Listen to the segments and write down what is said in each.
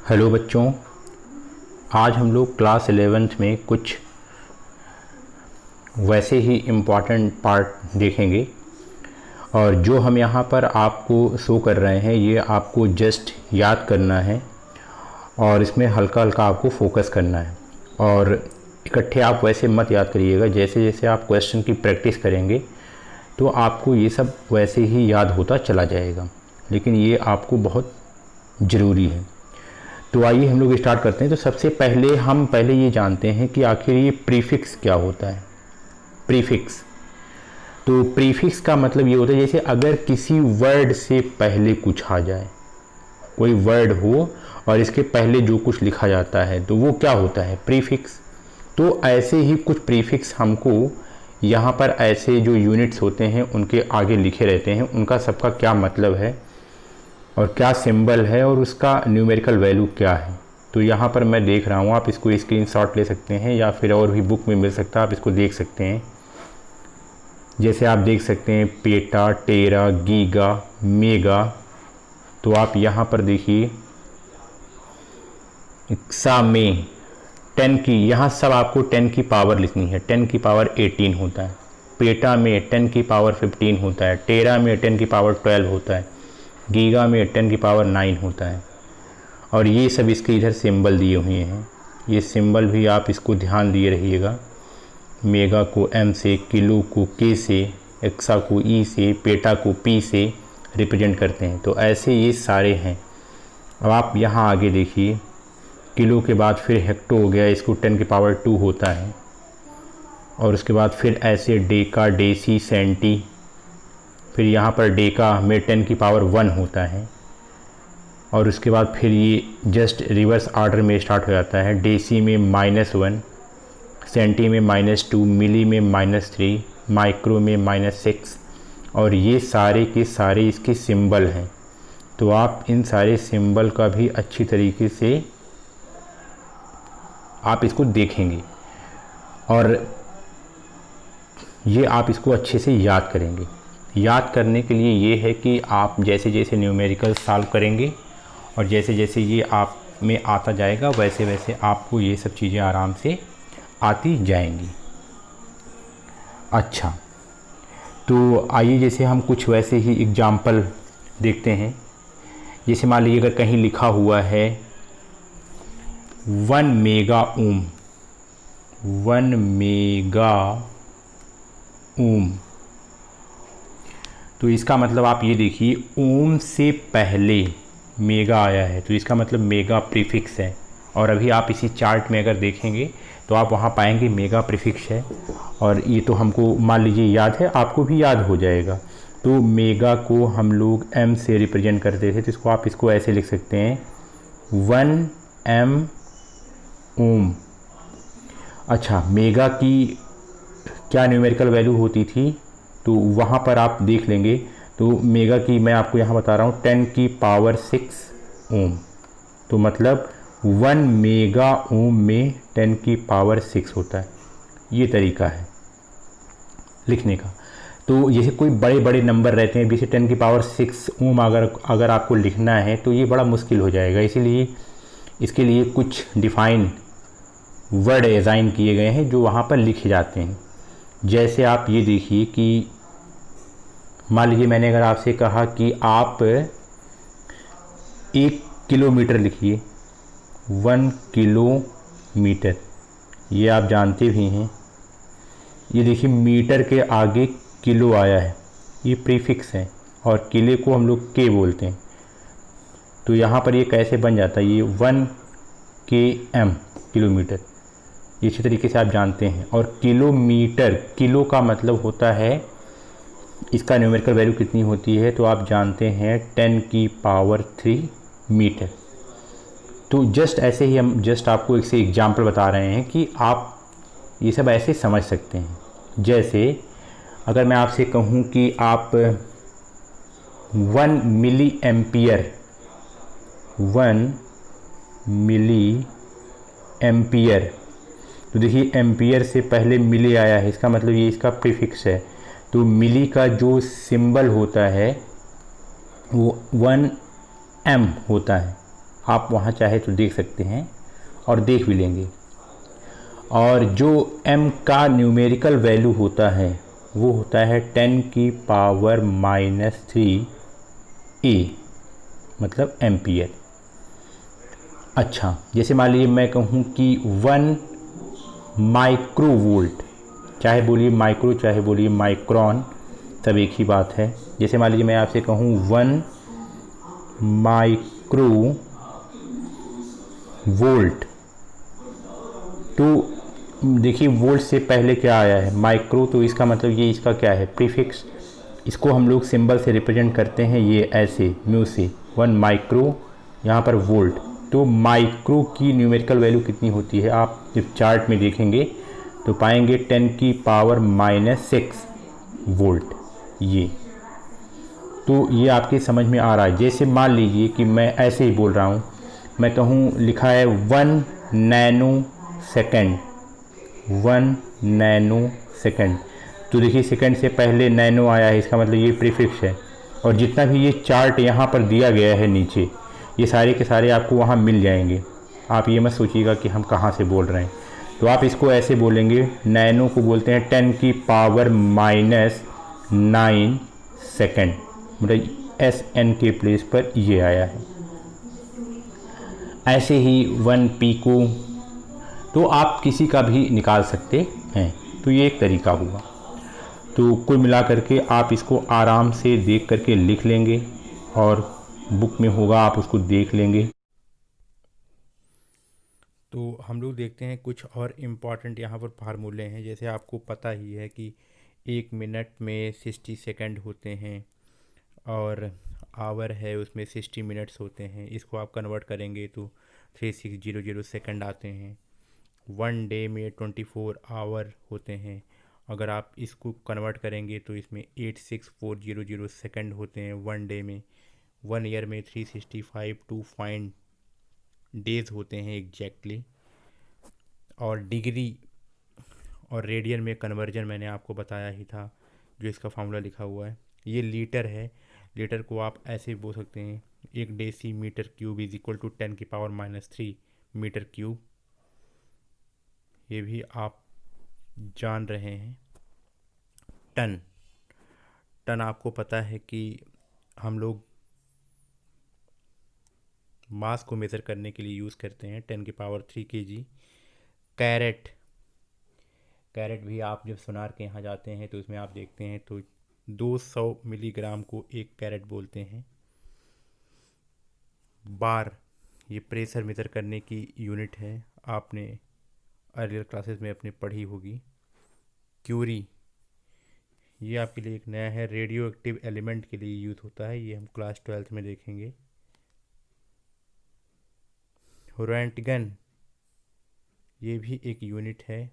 Hello बच्चों, आज हम लोग क्लास 11th में कुछ वैसे ही इम्पॉर्टेंट पार्ट देखेंगे। और जो हम यहाँ पर आपको शो कर रहे हैं ये आपको जस्ट याद करना है और इसमें हल्का हल्का आपको फोकस करना है। और इकट्ठे आप वैसे मत याद करिएगा, जैसे जैसे आप क्वेश्चन की प्रैक्टिस करेंगे तो आपको ये सब वैसे ही याद होता चला जाएगा, लेकिन ये आपको बहुत ज़रूरी है। तो आइए हम लोग स्टार्ट करते हैं। तो सबसे पहले हम ये जानते हैं कि आखिर ये प्रीफिक्स क्या होता है। प्रीफिक्स, तो प्रीफिक्स का मतलब ये होता है जैसे अगर किसी वर्ड से पहले कुछ आ जाए, कोई वर्ड हो और इसके पहले जो कुछ लिखा जाता है तो वो क्या होता है, प्रीफिक्स। तो ऐसे ही कुछ प्रीफिक्स हमको यहाँ पर ऐसे जो यूनिट्स होते हैं उनके आगे लिखे रहते हैं, उनका सबका क्या मतलब है और क्या सिंबल है और उसका न्यूमेरिकल वैल्यू क्या है। तो यहाँ पर मैं देख रहा हूँ, आप इसको स्क्रीनशॉट ले सकते हैं या फिर और भी बुक में मिल सकता है, आप इसको देख सकते हैं। जैसे आप देख सकते हैं पेटा, टेरा, गीगा, मेगा। तो आप यहाँ पर देखिए इक्सा में 10 की, यहाँ सब आपको 10 की पावर लिखनी है। 10 की पावर 18 होता है। पेटा में 10 की पावर 15 होता है। टेरा में 10 की पावर 12 होता है। गीगा में 10 की पावर 9 होता है। और ये सब इसके इधर सिंबल दिए हुए हैं, ये सिंबल भी आप इसको ध्यान दिए रहिएगा। मेगा को M से, किलो को K से, एक्सा को E से, पेटा को P से रिप्रेजेंट करते हैं। तो ऐसे ये सारे हैं। अब आप यहाँ आगे देखिए, किलो के बाद फिर हेक्टो हो गया, इसको 10 की पावर 2 होता है। और उसके बाद फिर ऐसे डेका, डेसी, सेंटी, फिर यहाँ पर डेका में 10 की पावर 1 होता है। और उसके बाद फिर ये जस्ट रिवर्स ऑर्डर में स्टार्ट हो जाता है। डेसी में -1, सेंटी में -2, मिली में -3, माइक्रो में -6। और ये सारे के सारे इसके सिंबल हैं। तो आप इन सारे सिंबल का भी अच्छी तरीके से आप इसको देखेंगे और ये आप इसको अच्छे से याद करेंगे। याद करने के लिए ये है कि आप जैसे जैसे न्यूमेरिकल सॉल्व करेंगे और जैसे जैसे ये आप में आता जाएगा वैसे वैसे आपको ये सब चीज़ें आराम से आती जाएंगी। अच्छा, तो आइए जैसे हम कुछ वैसे ही एग्जाम्पल देखते हैं। जैसे मान लीजिए अगर कहीं लिखा हुआ है 1 मेगा ओम, 1 मेगा ओम, तो इसका मतलब आप ये देखिए ओम से पहले मेगा आया है, तो इसका मतलब मेगा प्रीफिक्स है। और अभी आप इसी चार्ट में अगर देखेंगे तो आप वहाँ पाएंगे मेगा प्रीफिक्स है। और ये तो हमको मान लीजिए याद है, आपको भी याद हो जाएगा। तो मेगा को हम लोग M से रिप्रेजेंट करते थे, तो इसको आप इसको ऐसे लिख सकते हैं 1M ओम। अच्छा, मेगा की क्या न्यूमेरिकल वैल्यू होती थी तो वहाँ पर आप देख लेंगे। तो मेगा की मैं आपको यहाँ बता रहा हूँ 10 की पावर 6 ओम। तो मतलब 1 मेगा ओम में 10 की पावर 6 होता है। ये तरीका है लिखने का। तो जैसे कोई बड़े बड़े नंबर रहते हैं, जैसे 10 की पावर 6 ओम अगर आपको लिखना है तो ये बड़ा मुश्किल हो जाएगा। इसीलिए इसके लिए कुछ डिफाइन वर्ड असाइन किए गए हैं जो वहाँ पर लिखे जाते हैं। जैसे आप ये देखिए कि मान लीजिए मैंने अगर आपसे कहा कि आप 1 किलोमीटर लिखिए, 1 किलोमीटर, ये आप जानते भी हैं। ये देखिए मीटर के आगे किलो आया है, ये प्रीफिक्स है और किले को हम लोग के बोलते हैं। तो यहाँ पर ये कैसे बन जाता है, ये 1 km किलोमीटर, इसी तरीके से आप जानते हैं। और किलोमीटर, किलो का मतलब होता है, इसका न्यूमेरिकल वैल्यू कितनी होती है तो आप जानते हैं 10 की पावर 3 मीटर। तो जस्ट ऐसे ही हम जस्ट आपको एक से एग्जाम्पल बता रहे हैं कि आप ये सब ऐसे समझ सकते हैं। जैसे अगर मैं आपसे कहूँ कि आप 1 मिली एम्पियर, 1 मिली एम्पियर, तो देखिए एम्पियर से पहले मिली आया है, इसका मतलब ये इसका प्रीफिक्स है। तो मिली का जो सिंबल होता है वो 1M होता है। आप वहाँ चाहे तो देख सकते हैं और देख भी लेंगे। और जो m का न्यूमेरिकल वैल्यू होता है वो होता है 10⁻³ A, मतलब एम्पियर। अच्छा, जैसे मान लीजिए मैं कहूँ कि 1 माइक्रोवोल्ट, चाहे बोलिए माइक्रो चाहे बोलिए माइक्रॉन, सब एक ही बात है। जैसे मान लीजिए मैं आपसे कहूँ 1 माइक्रो वोल्ट, तो देखिए वोल्ट से पहले क्या आया है, माइक्रो, तो इसका मतलब ये इसका क्या है, प्रीफिक्स। इसको हम लोग सिंबल से रिप्रेजेंट करते हैं, ये ऐसे म्यू से 1 माइक्रो, यहाँ पर वोल्ट। तो माइक्रो की न्यूमेरिकल वैल्यू कितनी होती है, आप जब चार्ट में देखेंगे तो पाएंगे 10⁻⁻6 वोल्ट। ये तो ये आपके समझ में आ रहा है। जैसे मान लीजिए कि मैं ऐसे ही बोल रहा हूँ, मैं कहूँ लिखा है 1 नैनो सेकेंड, 1 नैनो सेकेंड, तो देखिए सेकेंड से पहले नैनो आया है, इसका मतलब ये प्रीफिक्स है। और जितना भी ये चार्ट यहाँ पर दिया गया है नीचे, ये सारे के सारे आपको वहाँ मिल जाएंगे। आप ये मत सोचिएगा कि हम कहाँ से बोल रहे हैं। तो आप इसको ऐसे बोलेंगे, नैनो को बोलते हैं 10⁻⁹ सेकेंड, मतलब SN के प्लेस पर ये आया है। ऐसे ही 1 पीको, तो आप किसी का भी निकाल सकते हैं। तो ये एक तरीका हुआ। तो कुल मिला करके आप इसको आराम से देख करके लिख लेंगे और बुक में होगा, आप उसको देख लेंगे। तो हम लोग देखते हैं कुछ और इम्पॉर्टेंट यहाँ पर फार्मूले हैं। जैसे आपको पता ही है कि 1 मिनट में 60 सेकंड होते हैं और आवर है उसमें 60 मिनट्स होते हैं। इसको आप कन्वर्ट करेंगे तो 3600 सेकंड आते हैं। 1 डे में 24 आवर होते हैं, अगर आप इसको कन्वर्ट करेंगे तो इसमें 86400 सेकंड होते हैं 1 डे में। 1 ईयर में 365 टू फाइंड डेज होते हैं एग्जैक्टली। और डिग्री और रेडियन में कन्वर्जन मैंने आपको बताया ही था, जो इसका फार्मूला लिखा हुआ है। ये लीटर है, लीटर को आप ऐसे बोल सकते हैं 1 decimetre cube is equal to 10⁻³ metre cube. ये भी आप जान रहे हैं। टन, टन आपको पता है कि हम लोग मास को मेज़र करने के लिए यूज़ करते हैं, 10⁻³ kg। कैरेट, कैरेट भी आप जब सोनार के यहाँ जाते हैं तो उसमें आप देखते हैं तो 200 मिलीग्राम को 1 कैरेट बोलते हैं। बार, ये प्रेशर मेज़र करने की यूनिट है, आपने अर्लियर क्लासेस में अपने पढ़ी होगी। क्यूरी, ये आपके लिए एक नया है, रेडियो एक्टिव एलिमेंट के लिए यूज़ होता है, ये हम क्लास 12th में देखेंगे। रोएंटगन, ये भी एक यूनिट है,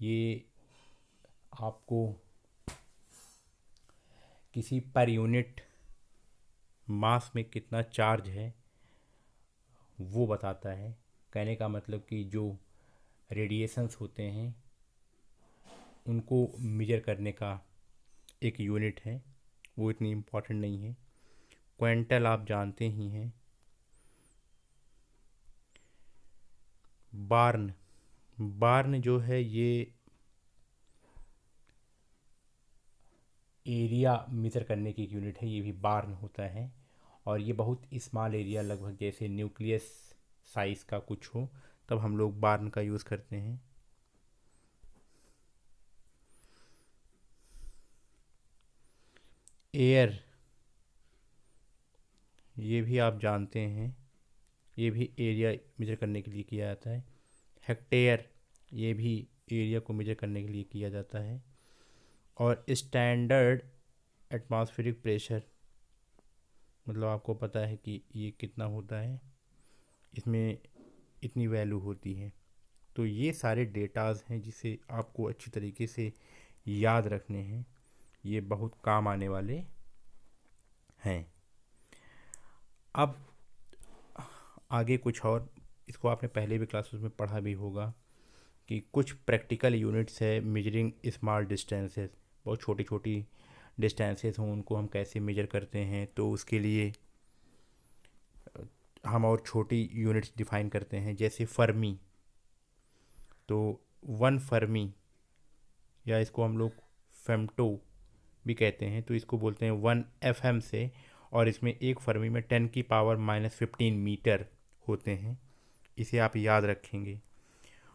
ये आपको किसी पर यूनिट मास में कितना चार्ज है वो बताता है। कहने का मतलब कि जो रेडिएशंस होते हैं उनको मेजर करने का एक यूनिट है, वो इतनी इम्पोर्टेंट नहीं है। क्विंटल आप जानते ही हैं। बार्न, बार्न जो है ये एरिया मेज़र करने की एक यूनिट है, ये भी बार्न होता है। और ये बहुत स्मॉल एरिया, लगभग जैसे न्यूक्लियस साइज़ का कुछ हो, तब हम लोग बार्न का यूज़ करते हैं। एयर, ये भी आप जानते हैं, ये भी एरिया मेजर करने के लिए किया जाता है। हेक्टेयर, ये भी एरिया को मेजर करने के लिए किया जाता है। और स्टैंडर्ड एटमॉस्फेरिक प्रेशर, मतलब आपको पता है कि ये कितना होता है, इसमें इतनी वैल्यू होती है। तो ये सारे डेटाज हैं जिसे आपको अच्छी तरीके से याद रखने हैं, ये बहुत काम आने वाले हैं। अब आगे कुछ और, इसको आपने पहले भी क्लासेस में पढ़ा भी होगा कि कुछ प्रैक्टिकल यूनिट्स है मेजरिंग स्मॉल डिस्टेंसेस, बहुत छोटी छोटी डिस्टेंसेस हों उनको हम कैसे मेजर करते हैं। तो उसके लिए हम और छोटी यूनिट्स डिफाइन करते हैं, जैसे फर्मी। तो 1 फर्मी, या इसको हम लोग फेम्टो भी कहते हैं, तो इसको बोलते हैं 1 FM से। और इसमें एक फर्मी में 10⁻⁻15 मीटर होते हैं, इसे आप याद रखेंगे।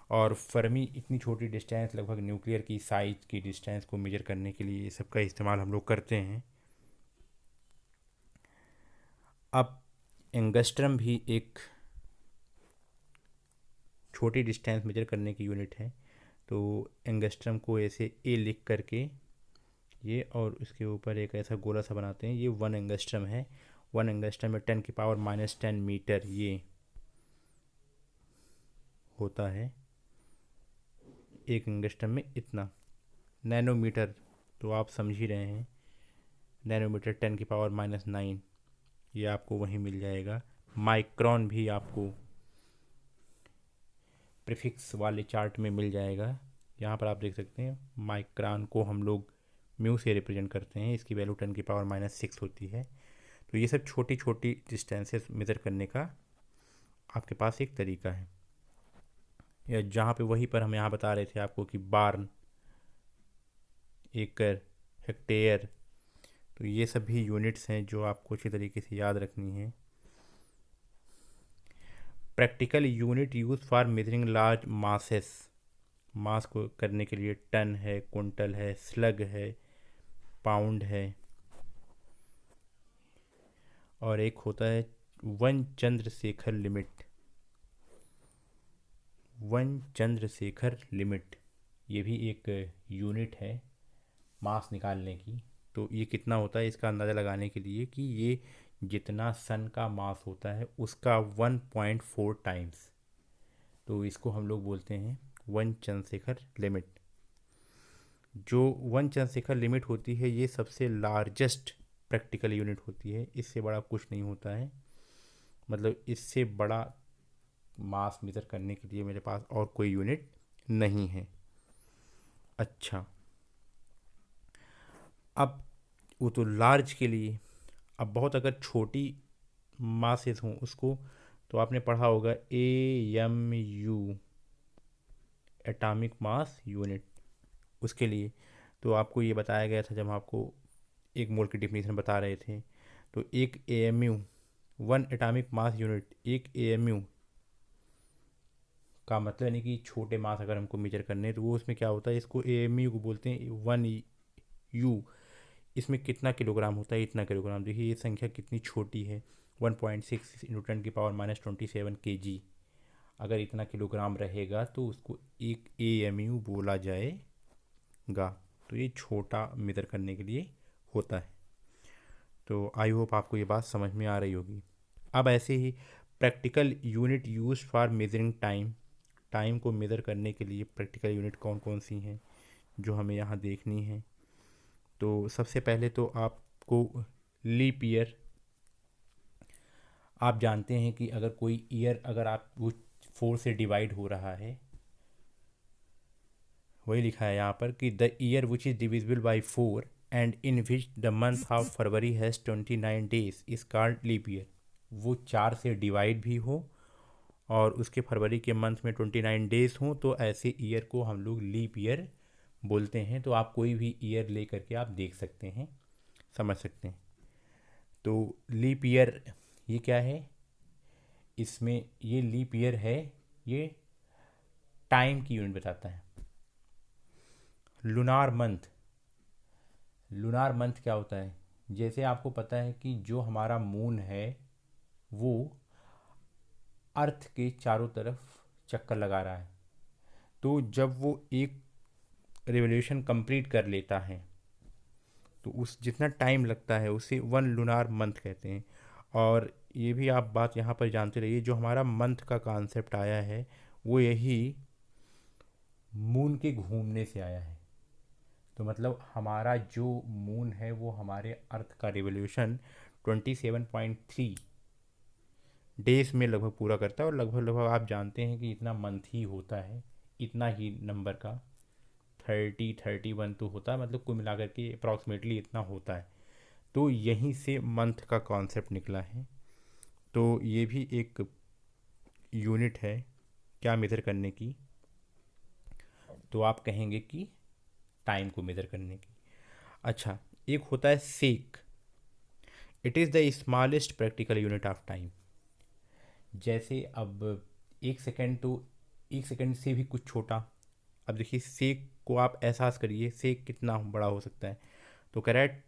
और फर्मी इतनी छोटी डिस्टेंस, लगभग न्यूक्लियर की साइज की डिस्टेंस को मेजर करने के लिए ये सब का इस्तेमाल हम लोग करते हैं। अब एंगस्ट्रम भी एक छोटी डिस्टेंस मेजर करने की यूनिट है। तो एंगस्ट्रम को ऐसे ए लिख करके ये, और उसके ऊपर एक ऐसा गोला सा बनाते हैं, ये 1 एंगस्ट्रम है। 1 एंगस्ट्रम में 10⁻⁻10 मीटर ये होता है। एक एंगस्ट्रम में इतना। नैनोमीटर तो आप समझ ही रहे हैं, नैनोमीटर 10⁻⁻9, ये आपको वहीं मिल जाएगा। माइक्रोन भी आपको प्रीफिक्स वाले चार्ट में मिल जाएगा। यहाँ पर आप देख सकते हैं माइक्रोन को हम लोग म्यू से रिप्रेजेंट करते हैं, इसकी वैल्यू 10⁻⁻6 होती है। तो ये सब छोटी छोटी डिस्टेंसेस मेज़र करने का आपके पास एक तरीका है। या जहाँ पे वहीं पर हम यहाँ बता रहे थे आपको कि बार्न, एकड़, हेक्टेयर, तो ये सब भी यूनिट्स हैं जो आपको अच्छी तरीके से याद रखनी है। Practical unit use for measuring large masses, mass को करने के लिए टन है, कुंटल है, स्लग है, पाउंड है। और एक होता है 1 चंद्रशेखर लिमिट। 1 चंद्रशेखर लिमिट, ये भी एक यूनिट है मास निकालने की। तो ये कितना होता है इसका अंदाज़ा लगाने के लिए कि ये जितना सन का मास होता है उसका 1.4 टाइम्स, तो इसको हम लोग बोलते हैं 1 चंद्रशेखर लिमिट। जो 1 चंद्रशेखर लिमिट होती है ये सबसे लार्जेस्ट प्रैक्टिकल यूनिट होती है, इससे बड़ा कुछ नहीं होता है। मतलब इससे बड़ा मास मेजर करने के लिए मेरे पास और कोई यूनिट नहीं है। अच्छा, अब वो तो लार्ज के लिए। अब बहुत अगर छोटी मासेस हों उसको, तो आपने पढ़ा होगा AMU, एटॉमिक मास यूनिट, उसके लिए तो आपको ये बताया गया था जब हम आपको 1 मोल की डिफिनीशन बता रहे थे। तो एक AMU, 1 एटॉमिक मास यूनिट, एक AMU का मतलब यानी कि छोटे मास अगर हमको मेजर करने हैं तो वो उसमें क्या होता है, इसको AMU को बोलते हैं 1U। इसमें कितना किलोग्राम होता है, इतना किलोग्राम। देखिए ये संख्या कितनी छोटी है, 1.6 × 10⁻27 kg। अगर इतना किलोग्राम रहेगा तो उसको एक AMU बोला जाएगा। तो ये छोटा मेजर करने के लिए होता है। तो आई होप आपको ये बात समझ में आ रही होगी। अब ऐसे ही practical unit use for measuring time, time को मेज़र करने के लिए प्रैक्टिकल यूनिट कौन कौन सी हैं जो हमें यहाँ देखनी है। तो सबसे पहले तो आपको लीप ईयर, आप जानते हैं कि अगर कोई ईयर अगर आप वो 4 से डिवाइड हो रहा है, वही लिखा है यहाँ पर कि the year which is divisible by 4 and in which the month of February has 29 days is called leap year. वो 4 से डिवाइड भी हो और उसके फरवरी के मंथ में 29 डेज हों, तो ऐसे ईयर को हम लोग लीप ईयर बोलते हैं। तो आप कोई भी ईयर ले करके आप देख सकते हैं, समझ सकते हैं। तो लीप ईयर ये क्या है, इसमें ये लीप ईयर है, ये टाइम की यूनिट बताता है। लूनार मंथ, लूनार मंथ क्या होता है, जैसे आपको पता है कि जो हमारा मून है वो अर्थ के चारों तरफ चक्कर लगा रहा है। तो जब वो एक रिवोल्यूशन कंप्लीट कर लेता है तो उस जितना टाइम लगता है उसे 1 लूनार मंथ कहते हैं। और ये भी आप बात यहाँ पर जानते रहिए, जो हमारा मंथ का कॉन्सेप्ट आया है वो यही मून के घूमने से आया है। तो मतलब हमारा जो मून है वो हमारे अर्थ का रिवोल्यूशन 27.3 डेज में लगभग पूरा करता है। और लगभग लगभग आप जानते हैं कि इतना मंथ ही होता है, इतना ही नंबर का 31 तो होता है, मतलब कुल मिलाकर के अप्रॉक्सीमेटली इतना होता है। तो यहीं से मंथ का कॉन्सेप्ट निकला है। तो ये भी एक यूनिट है क्या मेज़र करने की, तो आप कहेंगे कि टाइम को मेज़र करने की। अच्छा, एक होता है sec, it is the smallest practical unit of time. जैसे अब 1 सेकेंड, तो 1 सेकेंड से भी कुछ छोटा। अब देखिए सेक को आप एहसास करिए, सेक कितना बड़ा हो सकता है। तो कह रहा है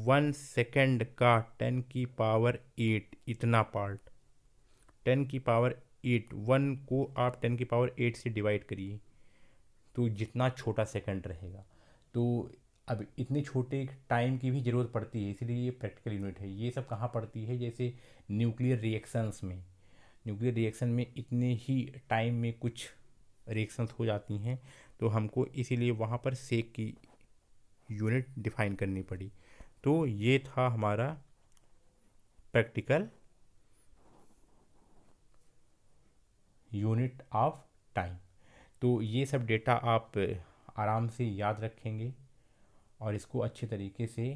1 सेकेंड का 10⁸ इतना पार्ट, 10⁸, 1 को आप 10⁸ से डिवाइड करिए तो जितना छोटा सेकंड रहेगा। तो अब इतने छोटे टाइम की भी ज़रूरत पड़ती है, इसलिए ये प्रैक्टिकल यूनिट है। ये सब कहाँ पड़ती है, जैसे न्यूक्लियर रिएक्शंस में। न्यूक्लियर रिएक्शन में इतने ही टाइम में कुछ रिएक्शंस हो जाती हैं, तो हमको इसीलिए वहाँ पर सेक की यूनिट डिफाइन करनी पड़ी। तो ये था हमारा प्रैक्टिकल यूनिट ऑफ टाइम। तो ये सब डेटा आप आराम से याद रखेंगे और इसको अच्छे तरीके से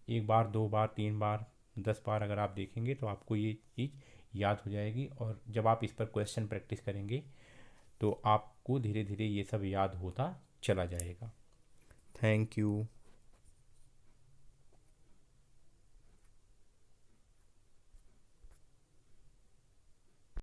1 बार 2 बार 3 बार 10 बार अगर आप देखेंगे तो आपको ये चीज़ याद हो जाएगी। और जब आप इस पर क्वेश्चन प्रैक्टिस करेंगे तो आपको धीरे धीरे ये सब याद होता चला जाएगा। Thank you.